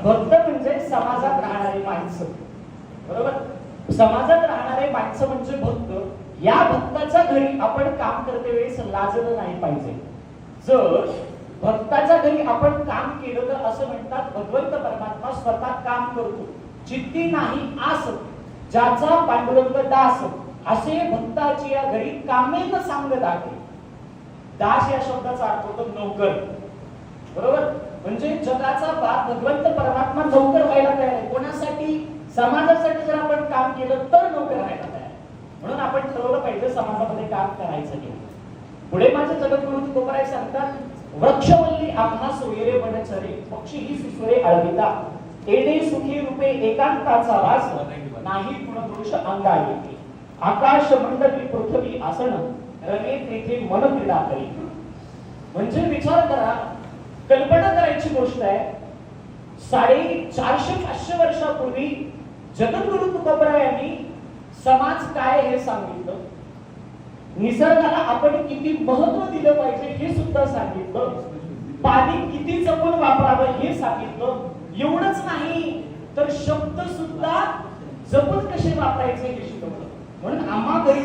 भक्त म्हणजे समाजात राहणारी माणसं, बरोबर? समाजात राहणारे माणसं म्हणजे भक्त. या भक्ताच्या घरी आपण काम करते वेळेस लाजलं नाही पाहिजे. जर भक्ताच्या घरी आपण काम केलं तर असं म्हणतात भगवंत परमात्मा स्वतः काम करतो. चित्ती नाही आस ज्याचा पांडुरंग दास, असे भक्ताची या घरी कामेन सांगत आहे. दास या शब्दाचा अर्थ होतो नोकर, बरोबर? म्हणजे जगाचा बाप भगवंत परमात्मा नोकर व्हायला तयार आहे. कोणासाठी? समाजासाठी. जर आपण काम केलं तर नोकर व्हायला तयार आहे. म्हणून आपण ठरवलं पाहिजे समाजामध्ये काम करायचं नाही. पुढे माझे जगद्गुरु तुकोबराय सांगतात, वृक्षवल्ली आम्हा सोयरे बनचरे, पक्षी ही सुसुरे अळविता, एडे सुखी रूपे एकांताचा वास, नाही गुण दोष अंगा येते. आकाश मंडली पृथ्वी आसन, रमे तेथे मन क्रीडा करी. म्हणजे विचार करा, कल्पना करायची गोष्ट आहे. 450-500 वर्षापूर्वी जगद्गुरु तुकोबराय यांनी समाज काय हे सांगितलं. निसर्गाला आपण किती महत्व दिलं पाहिजे हे सुद्धा सांगितलं. पाणी किती जपून वापरावं हे सांगितलं. एवढंच नाही तर शब्द सुद्धा जपून कसे वापरायचे हे शिकवलं. म्हणून आम्हा घरी